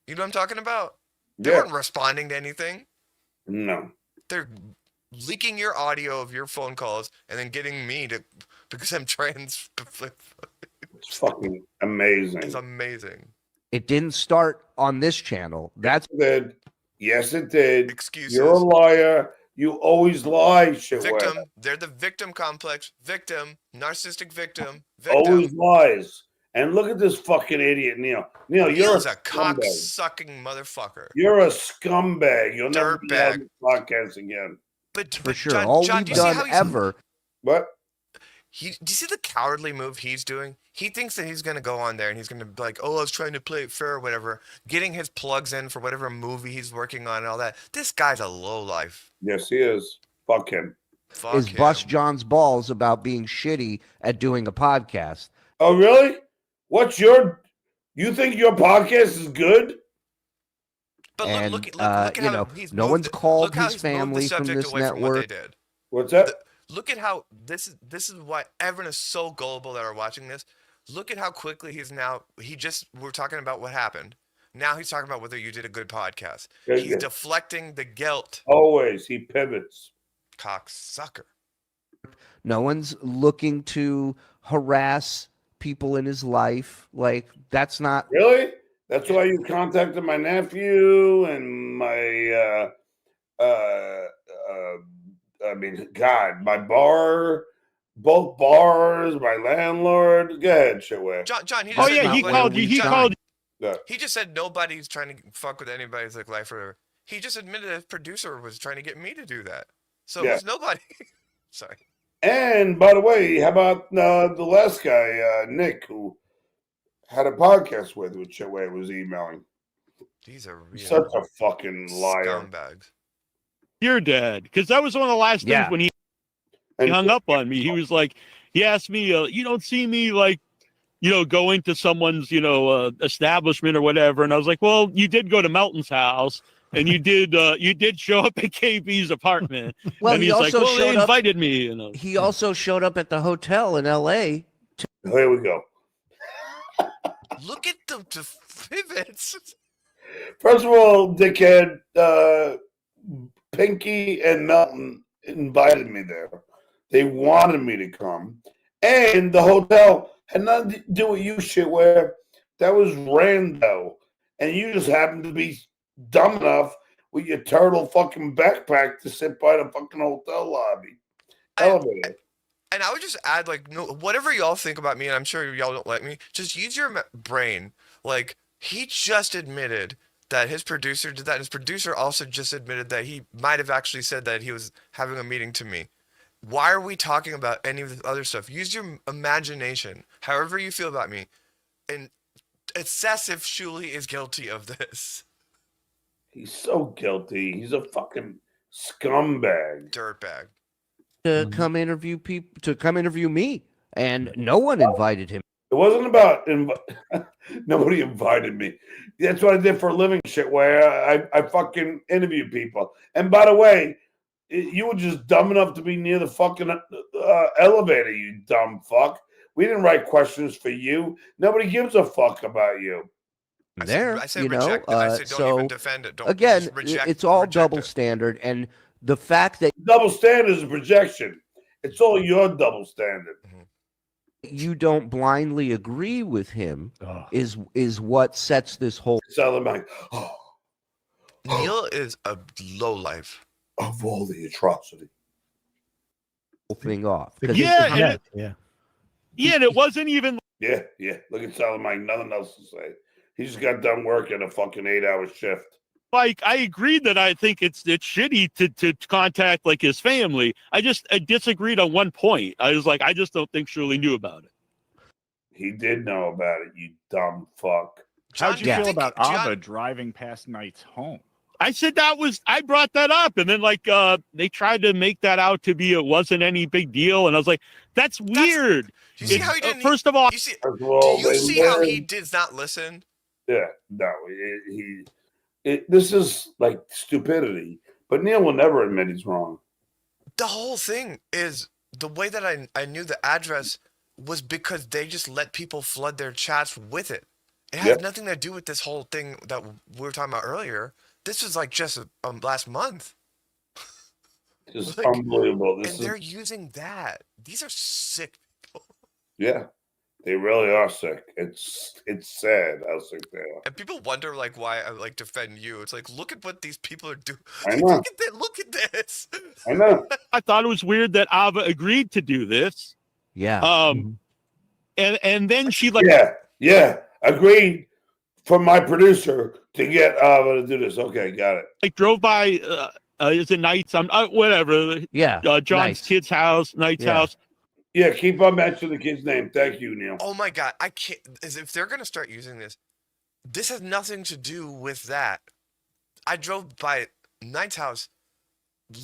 You know what I'm talking about? They weren't responding to anything. No. They're leaking your audio of your phone calls and then getting me to, because I'm trans. It's fucking amazing. It's amazing. It didn't start on this channel. That's good. Yes, it did. Excuses. You're a liar. You always lie, shit. Victim. They're the victim complex. Victim. Narcissistic victim. Always lies. And look at this fucking idiot, Neal. Neal, you're a cock-sucking motherfucker. You're a scumbag. You'll never be on this podcast again. But for sure. John, all we've done ever. What? Do you see the cowardly move he's doing? He thinks that he's going to go on there and he's going to be like, oh, I was trying to play it fair or whatever, getting his plugs in for whatever movie he's working on and all that. This guy's a lowlife. Yes, he is. Fuck him. Bust John's balls about being shitty at doing a podcast. Oh, really? You think your podcast is good? But and, look at how he's no one's called his family from this network. What's that? Look at how this is why everyone is so gullible that are watching this. Look at how quickly we're talking about what happened. Now he's talking about whether you did a good podcast. Yeah, He's yeah. deflecting the guilt. Always. He pivots. Cocksucker. No one's looking to harass people in his life. Like, that's not Really? That's why you contacted my nephew and my, I mean, God, my bar, both bars, my landlord. Go ahead, Shitway. John, he just Oh said yeah, he nobody- called you. He John, called. Yeah. He just said nobody's trying to fuck with anybody's like life or whatever. He just admitted his producer was trying to get me to do that. So Yeah. it was nobody. Sorry. And by the way, how about the last guy, Nick, who had a podcast with which Shitway was emailing? These are real Such a fucking liar. scumbags. You're dead, because that was one of the last things when he And hung up on me. He was like, he asked me, you don't see me like, go into someone's, establishment or whatever. And I was like, well, you did go to Melton's house and you did show up at KB's apartment. Well, and he he's like, also well, they showed up. invited me. He also showed up at the hotel in L.A. here we go. Look at the pivots. First of all, dickhead, Pinky and Melton invited me there. They wanted me to come. And the hotel had nothing to do with you, Shitware. That was rando. And you just happened to be dumb enough with your turtle fucking backpack to sit by the fucking hotel lobby. Elevator. And I would just add, like, no, whatever y'all think about me, and I'm sure y'all don't like me, just use your brain. Like, he just admitted that his producer did that. His producer also just admitted that he might have actually said that he was having a meeting to me. Why are we talking about any of the other stuff? Use your imagination, however you feel about me, and assess if Shuli is guilty of this. He's so guilty. He's a fucking scumbag. Dirtbag. to come interview people, to come interview me, and no one invited him. It wasn't about nobody invited me. That's what I did for a living, shit. Where I fucking interview people. And by the way, you were just dumb enough to be near the fucking elevator. You dumb fuck. We didn't write questions for you. Nobody gives a fuck about you. I said reject it. I said don't even defend it. Don't again, reject, it's all reject double it. standard, and the fact that double standard is a projection. It's all your double standard. You don't blindly agree with him is what sets this whole like, Neal is a low life of all the atrocity thing off. Yeah, and it wasn't even. Yeah. Look at Salamang. Nothing else to say. He just got done working a fucking 8-hour shift. Like, I agreed that I think it's shitty to contact like his family. I disagreed on one point. I was like, I just don't think Shirley knew about it. He did know about it, you dumb fuck. How'd you feel about Ava driving past Knight's home? I said I brought that up, and then they tried to make that out to be it wasn't any big deal, and I was like, that's weird. You see how he didn't? First of all, do you see how he did not listen? Yeah, no, this is like stupidity. But Neal will never admit he's wrong. The whole thing is the way that I knew the address was because they just let people flood their chats with it. It has nothing to do with this whole thing that we were talking about earlier. This was like just last month. Just unbelievable. They're using that. These are sick people. Yeah, they really are sick. It's sad how sick they are. And people wonder like why I like defend you. It's like, look at what these people are doing. I know. Look at this. I know. I thought it was weird that Ava agreed to do this. Yeah. And then she Yeah. Agreed from my producer to get Ava to do this. Okay, got it. Like drove by is it Knight's? Whatever. Yeah. John's kid's house, Knight's house. Yeah, keep on mentioning the kid's name. Thank you, Neal. Oh my God, I can't. As if they're gonna start using this has nothing to do with that. I drove by Knight's house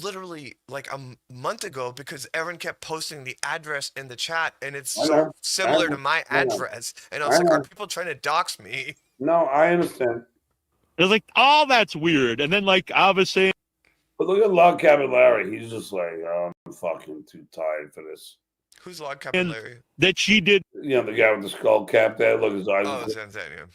literally like a month ago because Erin kept posting the address in the chat, and it's so similar to my address. And I was like, are people trying to dox me? No, I understand. It was like, oh, that's weird. And then like Ava saying, but look at Log Cabin Larry. He's just like, oh, I'm fucking too tired for this. Who's Log Cabin Larry? That she did. You know, the guy with the skull cap there. Look at his eyes. Oh, Zanzania.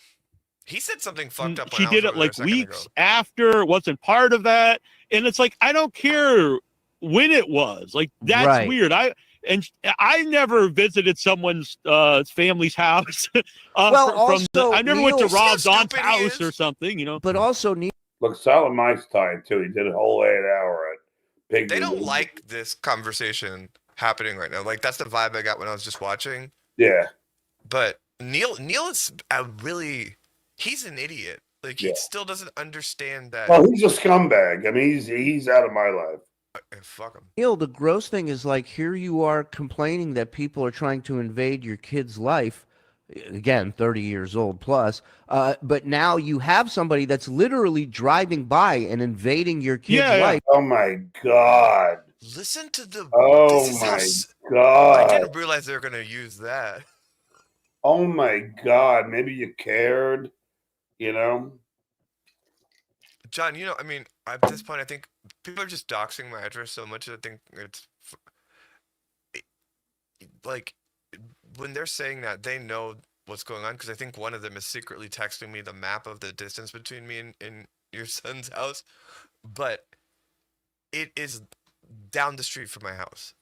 He said something fucked up. She did it like weeks after, wasn't part of that. And it's like, I don't care when it was. Like, that's weird. I never visited someone's family's house. I never went to Rob's aunt's house or something, you know. But also, Neal. Look, Silent Mike's tired too. He did a whole 8 hour at Big. They don't like this conversation happening right now. Like, that's the vibe I got when I was just watching. Yeah. But Neal is he's an idiot. Like, he still doesn't understand that. Well, he's a scumbag. I mean, he's out of my life. Fuck him. Neal, the gross thing is, like, here you are complaining that people are trying to invade your kid's life. Again, 30 years old plus. But now you have somebody that's literally driving by and invading your kid's life. Oh my God. Listen to the. Oh my God. I didn't realize they were going to use that. Oh my God. Maybe you cared, you know? John, you know, I mean, at this point, I think people are just doxing my address so much. I think it's like, when they're saying that, they know what's going on, because I think one of them is secretly texting me the map of the distance between me and your son's house, but it is down the street from my house,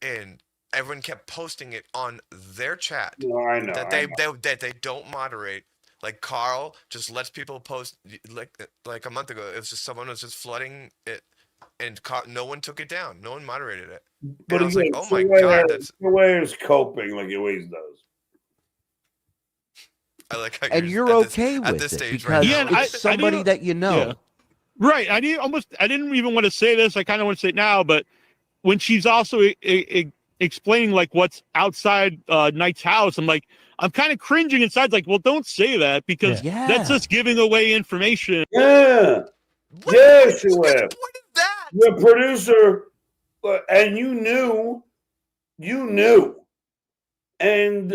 and everyone kept posting it on their chat. No, I know that they don't moderate. Like, Carl just lets people post, like a month ago, it was just someone was just flooding it, and no one took it down. No one moderated it. But I was like, oh my God, that's the way he's coping like he always does. I like how and you're okay with it stage because right now. it's somebody that you know. Yeah. Right. I didn't even want to say this. I kind of want to say it now, but when she's also explaining like what's outside Knight's house, I'm kind of cringing inside. Like, well, don't say that, because that's just giving away information. Yeah. Yes, you will. What is that? The producer, and you knew, and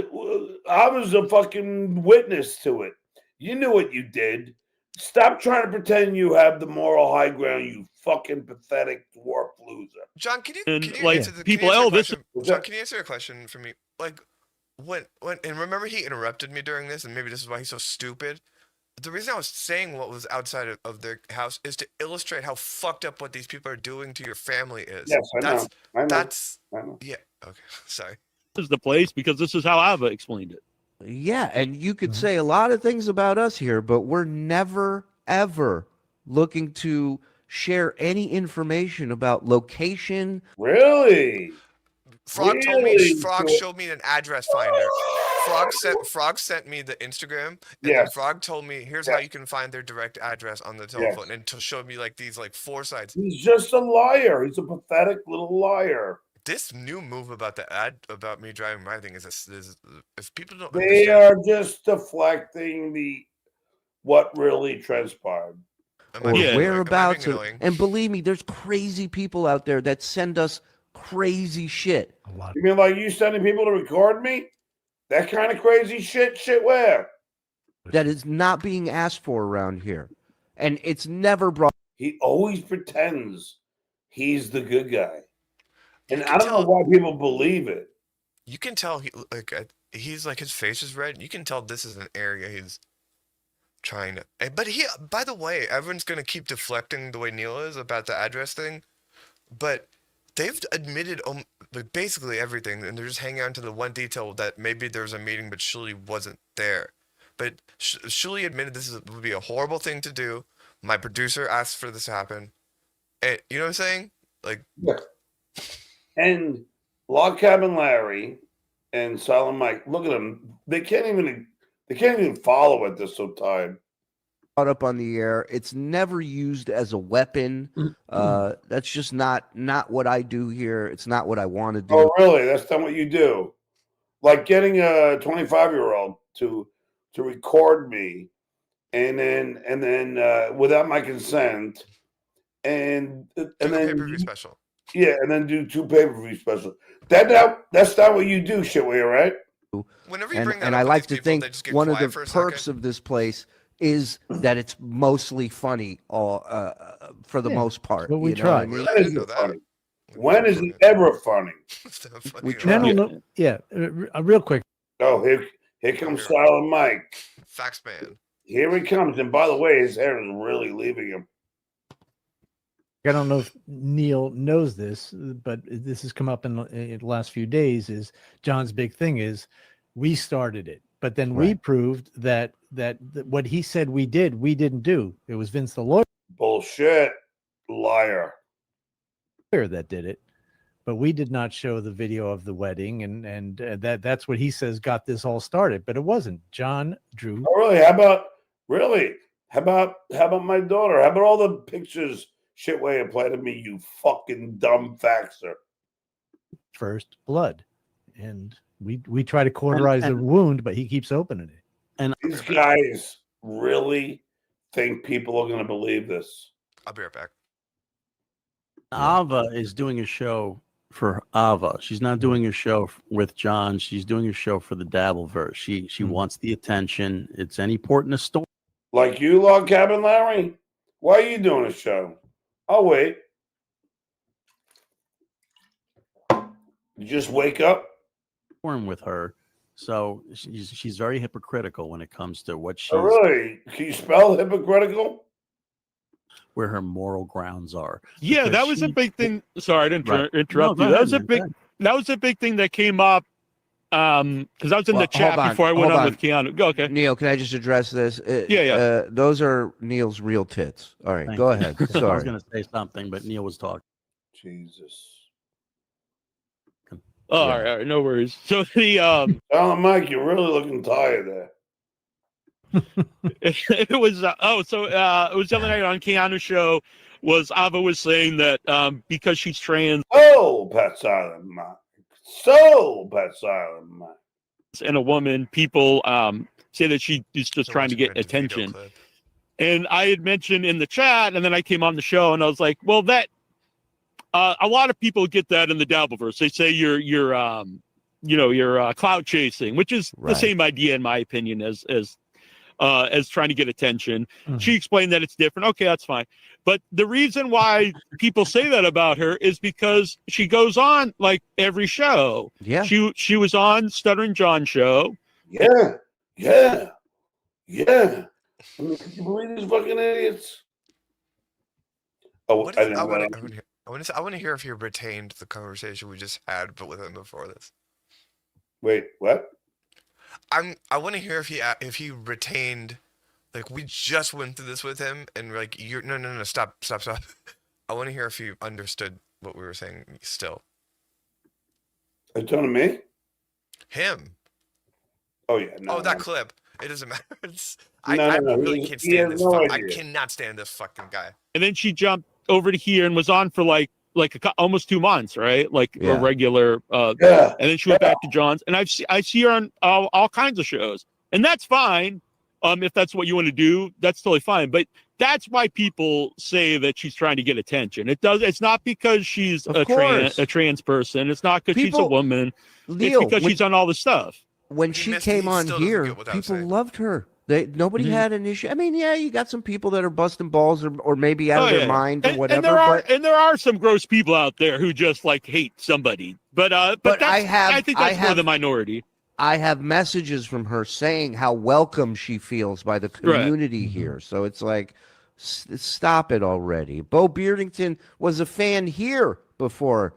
I was a fucking witness to it. You knew what you did. Stop trying to pretend you have the moral high ground, you fucking pathetic dwarf loser. John, can you like, answer people, John, can you answer a question for me? Like, when and remember, he interrupted me during this, and maybe this is why he's so stupid. The reason I was saying what was outside of their house is to illustrate how fucked up what these people are doing to your family is. Yes, I know. That's I know. Yeah. Okay. Sorry. This is the place, because this is how Ava explained it. Yeah, and you could say a lot of things about us here, but we're never, ever looking to share any information about location. Really? Frog showed me an address finder. Frog sent me the Instagram, and then Frog told me, here's how you can find their direct address on the telephone, and showed me like these 4 sites. He's just a liar. He's a pathetic little liar. This new move about the ad about me driving my thing is if people don't they are just deflecting what really transpired. Or whereabouts. And believe me, there's crazy people out there that send us crazy shit. You mean like you sending people to record me? That kind of crazy shit? Shit where? That is not being asked for around here. And it's never brought. He always pretends he's the good guy. And I don't know why people believe it. You can tell he's like, his face is red. You can tell this is an area he's trying to. But by the way, everyone's going to keep deflecting the way Neal is about the address thing. But they've admitted basically everything, and they're just hanging on to the one detail that maybe there was a meeting, but Shuli wasn't there. But Shuli admitted this would be a horrible thing to do. My producer asked for this to happen. And, you know what I'm saying? Like, yeah. And Log Cabin Larry and Silent Mike, look at them. They can't even follow it. They're so tired. Up on the air. It's never used as a weapon. That's just not what I do here. It's not what I want to do. Oh, really? That's not what you do. Like getting a 25-year-old to record me, and then without my consent, and then pay-per-view special. Yeah, and then do 2 pay-per-view specials. That's not what you do, shitway, right? Whenever you bring that and up I like to people, think one of the perks second. of this place is that it's mostly funny, for the most part. But we try. I mean? When is it funny? When is it ever funny? We try. No. Yeah, real quick. Oh, here comes Silent Mike. Fax man. Here he comes. And by the way, his hair is really leaving him. I don't know if Neal knows this, but this has come up in the last few days. Is John's big thing is we started it, but then we proved that what he said we didn't do. It was Vince the lawyer. Bullshit. Liar. That did it, but we did not show the video of the wedding, and that's what he says got this all started, but it wasn't. John drew. Oh, really? How about my daughter? How about all the pictures Shitway applied to me, you fucking dumb faxer? First blood, and we try to cauterize the wound, but he keeps opening it. And these guys really think people are going to believe this. I'll be right back. Ava is doing a show for Ava. She's not doing a show with John. She's doing a show for the Dabbleverse. She wants the attention. It's any port in a storm. Like you, Log Cabin Larry? Why are you doing a show? I'll wait. You just wake up? With her. So she's very hypocritical when it comes to what she's... Oh, really? Can you spell hypocritical? Where her moral grounds are. Yeah, that was a big thing. Sorry, I didn't interrupt you. That was a big thing that came up because I was in the chat before I went on with Keanu. Go, okay. Neal, can I just address this? Yeah. Those are Neal's real tits. All right, go ahead. Sorry. I was going to say something, but Neal was talking. Jesus. Oh, all right, no worries. So the Mike, you're really looking tired there. it was it was the other night on Keanu's show. Was Ava was saying that because she's trans, Pat Silent Mike, and a woman, people say that she is just trying to get attention. And I had mentioned in the chat, and then I came on the show, and I was like, well, that a lot of people get that in the Dabbleverse. They say you're clout chasing, which is the same idea in my opinion as trying to get attention. Mm-hmm. She explained that it's different. Okay, that's fine. But the reason why people say that about her is because she goes on like every show. Yeah. She was on Stuttering John show. Yeah. I mean, can you believe these fucking idiots? Oh, I want to hear if he retained the conversation we just had, but with him before this. Wait, what? I want to hear if he retained, like we just went through this with him, and like no, stop. I want to hear if he understood what we were saying still. Are you talking to me? Him. Oh yeah. No, that clip. It doesn't matter. I really can't stand this. I cannot stand this fucking guy. And then she jumped over to here and was on for like almost 2 months, right? Like a regular. And then she went back to John's, and I see her on all kinds of shows, and that's fine. If that's what you want to do, that's totally fine. But that's why people say that she's trying to get attention. It's not because she's a trans person. It's not because she's a woman. Neal, it's because she's on all the stuff. When she came on here, people loved her. Nobody had an issue. I mean, you got some people that are busting balls or maybe out of their mind or whatever. And there are some gross people out there who just like hate somebody. But I think that's more the minority. I have messages from her saying how welcome she feels by the community here. So it's like, stop it already. Bo Beardington was a fan here before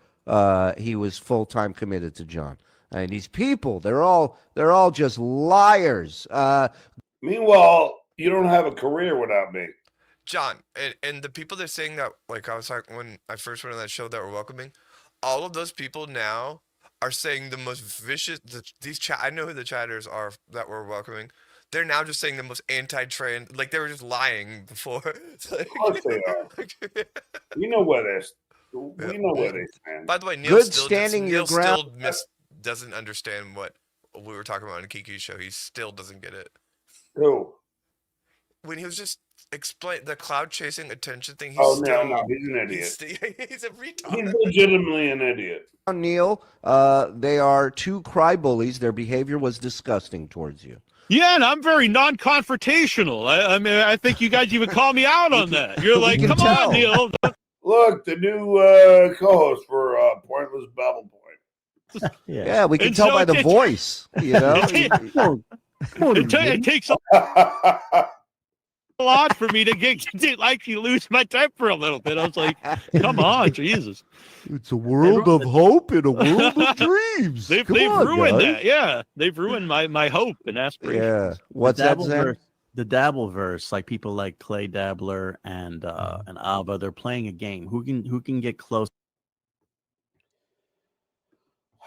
he was full-time committed to John. And these people, they're all just liars. Meanwhile, you don't have a career without me. John, and the people that are saying that, like I was talking when I first went on that show that were welcoming, all of those people now are saying the most vicious. I know who the chatters are that were welcoming. They're now just saying the most anti-trans. Like they were just lying before. Like, of course they are. You know where they're. We know where they stand. By the way, Neal still doesn't understand what we were talking about on Kiki's show. He still doesn't get it. Who? When he was just explain the cloud chasing attention thing. No, he's an idiot. He's a retard. He's legitimately an idiot. Neal, they are two cry bullies. Their behavior was disgusting towards you. Yeah, and I'm very non-confrontational. I mean, I think you guys even call me out on that. You're like, come on, Neal. Look, the new co-host for Pointless Babble Point. Yeah, we can tell by the voice. You know, it takes a lot for me to get to like you lose my temper a little bit. I was like, come on, Jesus. It's a world of hope and a world of dreams. They've on, ruined guys. that. Yeah. They've ruined my hope and aspirations. Yeah. What's that, Zen? The Dabbleverse, like people like Clay Dabbler and Ava, they're playing a game. Who can get close?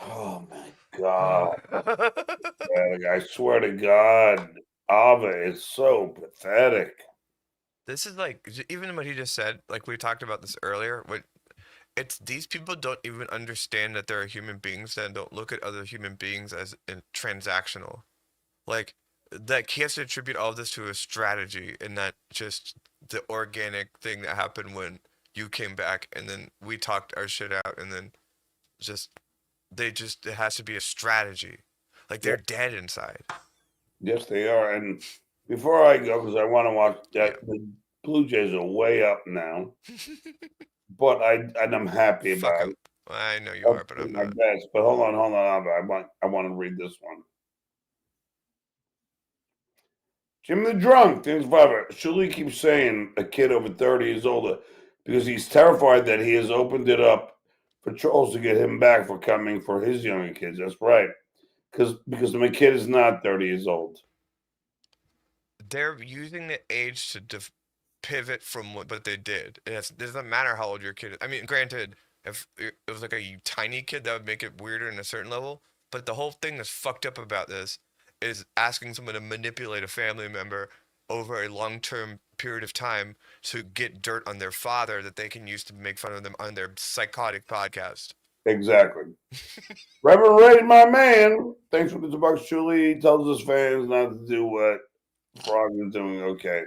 Oh my God. I swear to God, Ava is so pathetic. This is like, even what he just said, like we talked about this earlier, it's these people don't even understand that there are human beings and don't look at other human beings as transactional. Like, that he has to attribute all of this to a strategy and not just the organic thing that happened when you came back and then we talked our shit out and then it has to be a strategy. Like, they're dead inside. Yes, they are. And before I go, because I want to watch that, the Blue Jays are way up now. But I'm happy about it. I know you are, but I'm not. Best. But hold on. I want to read this one. Jim the Drunk, things forever. Shuli keeps saying a kid over 30 is older because he's terrified that he has opened it up for trolls to get him back for coming for his younger kids. That's right. Because my kid is not 30 years old. They're using the age to pivot from what they did. It doesn't matter how old your kid is. I mean, granted, if it was like a tiny kid, that would make it weirder in a certain level. But the whole thing that's fucked up about this is asking someone to manipulate a family member over a long-term period of time to get dirt on their father that they can use to make fun of them on their psychotic podcast. Exactly. Reverend Ray, my man, thanks for the $2, Shuli. He tells his fans not to do what Frog is doing. Okay.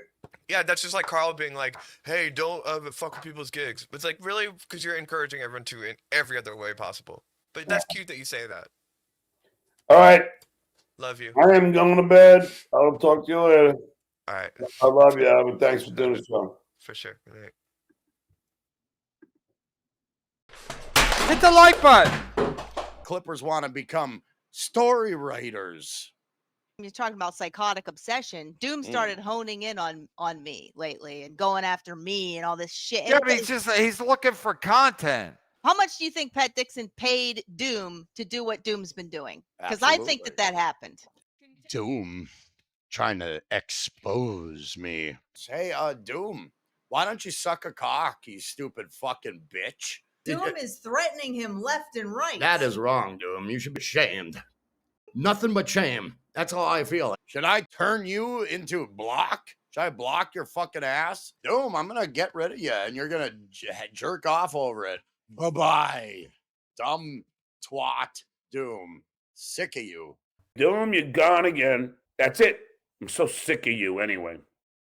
Yeah, that's just like Carl being like, hey, don't fuck with people's gigs. It's like, really? Because you're encouraging everyone to in every other way possible. But that's cute that you say that. All right. Love you. I am going to bed. I'll talk to you later. All right. I love you, Albert. Thanks for doing the show. For sure. All right. Hit the like button. Clippers want to become story writers. You're talking about psychotic obsession. Doom started honing in on me lately and going after me and all this shit. Yeah, but he's looking for content. How much do you think Pat Dixon paid Doom to do what Doom's been doing? Because I think that happened. Doom trying to expose me. Hey, Doom, why don't you suck a cock, you stupid fucking bitch? Doom is threatening him left and right. That is wrong, Doom. You should be shamed. Nothing but shame. That's how I feel. Should I turn you into block? Should I block your fucking ass? Doom, I'm going to get rid of you, and you're going to jerk off over it. Bye-bye. Dumb twat. Doom. Sick of you. Doom, you're gone again. That's it. I'm so sick of you anyway.